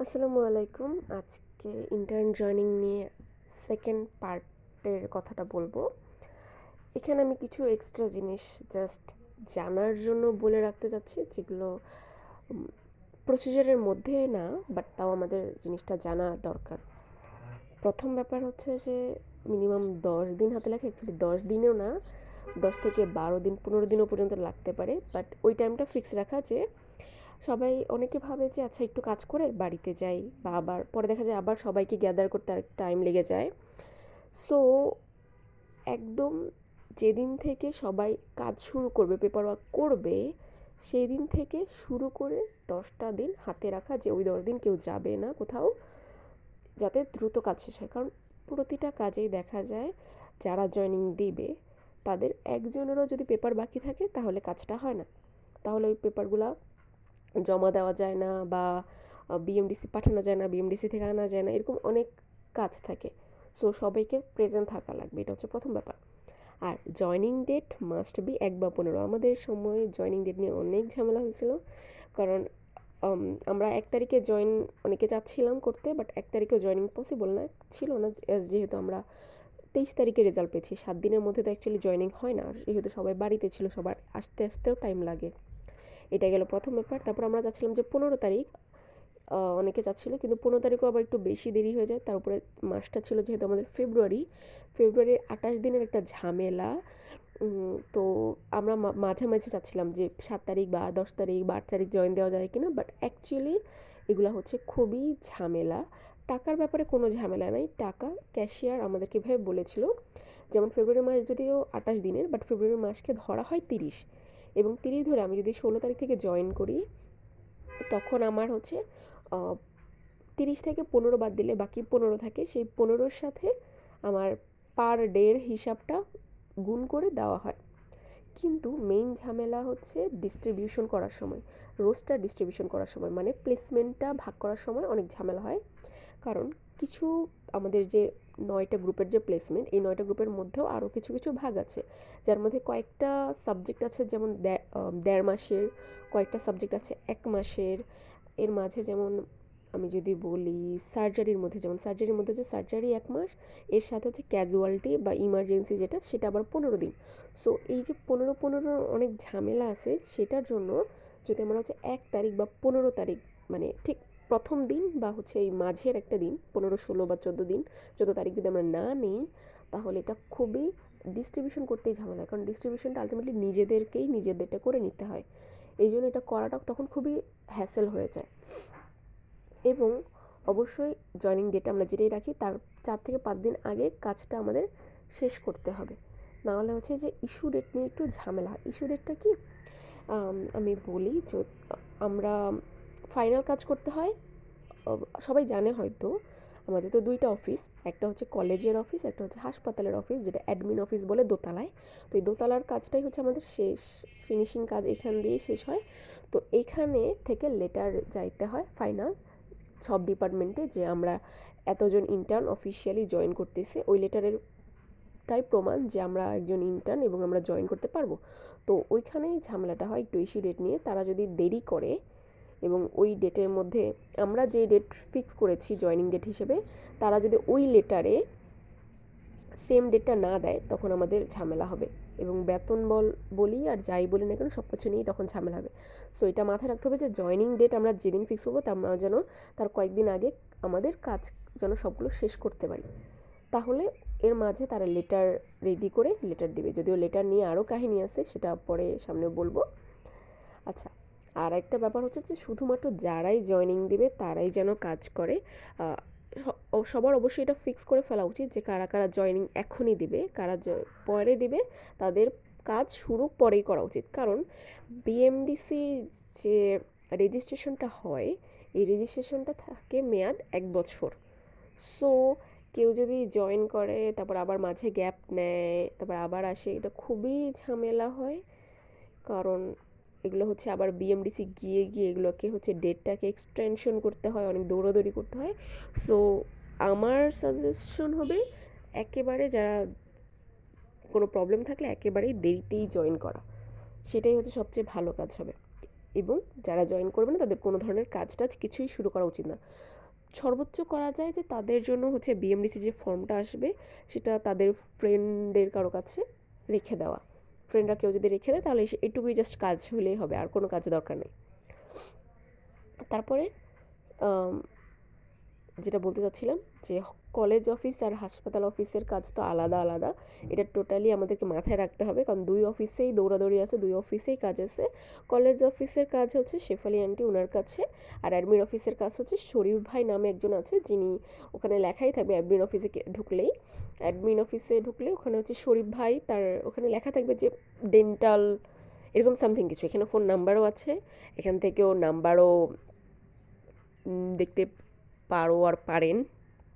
আসসালামু আলাইকুম। আজকে ইন্টার্ন জয়েনিং নিয়ে সেকেন্ড পার্টের কথাটা বলবো। এখানে আমি কিছু এক্সট্রা জিনিস জাস্ট জানার জন্য বলে রাখতে চাচ্ছি, যেগুলো প্রসিজারের মধ্যে না, বাট তাও আমাদের জিনিসটা জানা দরকার। প্রথম ব্যাপার হচ্ছে যে মিনিমাম 10 দিন হাতে লাগে। অ্যাকচুয়ালি 10 দিনেও না, 10 থেকে 12 দিন 15 দিনও পর্যন্ত লাগতে পারে, বাট ওই টাইমটা ফিক্স রাখা যে সবাই, অনেকে ভাবে যে আচ্ছা একটু কাজ করে বাড়িতে যাই, বা আবার পরে দেখা যায় আবার সবাইকে গ্যাদার করতে আর টাইম লেগে যায়। সো একদম যেদিন থেকে সবাই কাজ শুরু করবে, পেপার ওয়ার্ক করবে, সেই দিন থেকে শুরু করে 10টা দিন হাতে রাখা, যে ওই 10 দিন কেউ যাবে না কোথাও, যাতে দ্রুত কাজ শেষ হয়। কারণ প্রতিটা কাজেই দেখা যায় যারা জয়েনিং দিবে তাদের একজনেরও যদি পেপার বাকি থাকে তাহলে কাজটা হয় না, তাহলে ওই পেপারগুলো জমা দেওয়া যায় না, বা বিএমডিসি পাঠানো যায় না, বিএমডিসি থেকে আনা যায় না, এরকম অনেক কাজ থাকে। সো সবাইকে প্রেজেন্ট থাকা লাগবে, এটা হচ্ছে প্রথম ব্যাপার। আর জয়নিং ডেট মাস্ট বি 1 বা 15। আমাদের সময় জয়নিং ডেট নিয়ে অনেক ঝামেলা হয়েছিল, কারণ আমরা 1 তারিখে জয়েন অনেকে চাচ্ছিলাম করতে, বাট 1 তারিখেও জয়নিং পসিবল না ছিল না, যেহেতু আমরা 23 তারিখে রেজাল্ট পেয়েছি। 7 দিনের মধ্যে তো অ্যাকচুয়ালি জয়নিং হয় না, যেহেতু সবাই বাড়িতে ছিল, সবার আসতে আসতেও টাইম লাগে। এটা গেল প্রথম ব্যাপার। তারপর আমরা চাচ্ছিলাম যে 15 তারিখ, অনেকে চাচ্ছিল, কিন্তু 15 তারিখও আবার একটু বেশি দেরি হয়ে যায়। তার উপরে মাসটা ছিল যেহেতু আমাদের ফেব্রুয়ারির 28 দিনের একটা ঝামেলা। তো আমরা মাঝামাঝি চাচ্ছিলাম যে 7 তারিখ বা 10 তারিখ বা 8 তারিখ জয়েন দেওয়া যায় কিনা, বাট অ্যাকচুয়ালি এগুলো হচ্ছে খুবই ঝামেলা। টাকার ব্যাপারে কোনো ঝামেলা নাই, টাকা ক্যাশিয়ার আমাদেরকে এভাবে বলেছিল, যেমন ফেব্রুয়ারি মাস যদিও 28 দিনের, বাট ফেব্রুয়ারি মাসকে ধরা হয় 30, এবং 30 ধরে আমি যদি 16 তারিখ থেকে জয়েন করি, তখন আমার হচ্ছে 30 থেকে 15 বাদ দিলে বাকি 15 থাকে। সেই 15-র সাথে আমার পার ডের হিসাবটা গুণ করে দেওয়া হয়। কিন্তু মেইন ঝামেলা হচ্ছে ডিস্ট্রিবিউশন করার সময়, রোস্টার ডিস্ট্রিবিউশন করার সময়, মানে প্লেসমেন্টটা ভাগ করার সময় অনেক ঝামেলা হয়। কারণ কিছু, আমাদের যে 9টা গ্রুপের যে প্লেসমেন্ট, এই 9টা গ্রুপের মধ্যেও আরও কিছু কিছু ভাগ আছে, যার মধ্যে কয়েকটা সাবজেক্ট আছে যেমন 1.5 মাসের, কয়েকটা সাবজেক্ট আছে 1 মাসের। এর মাঝে যেমন আমি যদি বলি সার্জারির মধ্যে যে সার্জারি 1 মাস, এর সাথে হচ্ছে ক্যাজুয়ালিটি বা ইমার্জেন্সি যেটা, সেটা আবার 15 দিন। সো এই যে 15 অনেক ঝামেলা আছে, সেটার জন্য যদি আমরা হচ্ছে 1 তারিখ বা 15 তারিখ, মানে ঠিক প্রথম দিন বা হচ্ছে এই মাঝের একটা দিন, 15, 16 বা 14 দিন, 14 তারিখ যদি আমরা না নিই, তাহলে এটা খুবই ডিস্ট্রিবিউশন করতেই ঝামেলা, কারণ ডিস্ট্রিবিউশনটা আলটিমেটলি নিজেদেরটা করে নিতে হয়। এই জন্য এটা করাটা তখন খুবই হ্যাসেল হয়ে যায়। এবং অবশ্যই জয়েনিং ডেট আমরা যেটাই রাখি তার 4 থেকে 5 দিন আগে কাজটা আমাদের শেষ করতে হবে, নাহলে হচ্ছে যে ইস্যু ডেট নিয়ে একটু ঝামেলা হয়। ইস্যু ডেটটা কি, আমি বলি, আমরা ফাইনাল কাজ করতে হয়। সবাই জানে হয়তো, আমাদের তো 2টা অফিস, একটা হচ্ছে কলেজের অফিস, একটা হচ্ছে হাসপাতালের অফিস, যেটা অ্যাডমিন অফিস বলে দোতলায়। তো এই দোতলার কাজটাই হচ্ছে আমাদের শেষ, ফিনিশিং কাজ এখান দিয়েই শেষ হয়। তো এইখানে থেকে লেটার যাইতে হয় ফাইনাল সব ডিপার্টমেন্টে, যে আমরা এতজন ইন্টার্ন অফিসিয়ালি জয়েন করতেছি। ওই লেটারের টাই প্রমাণ যে আমরা একজন ইন্টার্ন এবং আমরা জয়েন করতে পারবো। তো ওইখানেই ঝামেলাটা হয় একটু ইস্যু ডেট নিয়ে। তারা যদি দেরি করে এবং ওই ডেটের মধ্যে আমরা যে ডেট ফিক্স করেছি জয়েনিং ডেট হিসেবে, তারা যদি ওই লেটারে সেম ডেটটা না দেয়, তখন আমাদের ঝামেলা হবে। এবং বেতন বলি আর যাই বলি না কেন, সব কিছু নিয়েই তখন ঝামেলা হবে। সো এটা মাথায় রাখতে হবে যে জয়েনিং ডেট আমরা যেদিন ফিক্স করবো, আমরা যেন তার কয়েকদিন আগে আমাদের কাজ যেন সবগুলো শেষ করতে পারি। তাহলে এর মাঝে তারা লেটার রেডি করে লেটার দিবে। যদিও লেটার নিয়ে আরও কাহিনী আছে, সেটা পরে সামনে বলবো। আচ্ছা, আর একটা ব্যাপার হচ্ছে যে শুধুমাত্র যারাই জয়েনিং দিবে তারাই যেন কাজ করে। সবার অবশ্যই এটা ফিক্স করে ফেলা উচিত যে কারা কারা জয়েনিং এখনই দিবে, কারা পরে দিবে, তাদের কাজ শুরু পরেই করা উচিত। কারণ বিএমডিসি যে রেজিস্ট্রেশনটা হয়, এই রেজিস্ট্রেশনটা থাকে মেয়াদ 1 বছর। সো কেউ যদি জয়েন করে তারপর আবার মাঝে গ্যাপ নেয়, তারপর আবার আসে, এটা খুবই ঝামেলা হয়। কারণ এগুলো হচ্ছে আবার বিএমডিসি গিয়ে গিয়ে এগুলোকে হচ্ছে ডেটটাকে এক্সটেনশন করতে হয়, অনেক দৌড়াদৌড়ি করতে হয়। সো আমার সাজেশন হবে একেবারে যারা কোনো প্রবলেম থাকলে একেবারেই দেরিতেই জয়েন করা, সেটাই হচ্ছে সবচেয়ে ভালো কাজ হবে। এবং যারা জয়েন করবে না তাদের কোনো ধরনের কাজ টাজ কিছুই শুরু করা উচিত না। সর্বোচ্চ করা যায় যে তাদের জন্য হচ্ছে বিএমডিসি যে ফর্মটা আসবে সেটা তাদের ফ্রেন্ডের কারো কাছে রেখে দেওয়া। ফ্রেন্ডরা কেউ যদি রেখে দেয় তাহলে এটুকুই জাস্ট কাজ হলেই হবে, আর কোনো কাজ দরকার নেই। তারপরে যেটা বলতে চাচ্ছিলাম যে কলেজ অফিস আর হাসপাতাল অফিসের কাজ তো আলাদা আলাদা, এটা টোটালি আমাদেরকে মাথায় রাখতে হবে, কারণ দুই অফিসেই দৌড়াদৌড়ি আছে, দুই অফিসেই কাজ আছে। কলেজ অফিসের কাজ হচ্ছে শেফালি আন্টি ওনার কাছে, আর অ্যাডমিন অফিসের কাজ হচ্ছে শরীফ ভাই নামে একজন আছে, যিনি ওখানে লেখাই থাকবে অ্যাডমিন অফিসে ঢুকলেই, অ্যাডমিন অফিসে ঢুকলে ওখানে হচ্ছে শরীফ ভাই, তার ওখানে লেখা থাকবে যে ডেন্টাল এরকম সামথিং কিছু, এখানে ফোন নাম্বারও আছে, এখান থেকেও নাম্বারও দেখতে পারো আর পারেন,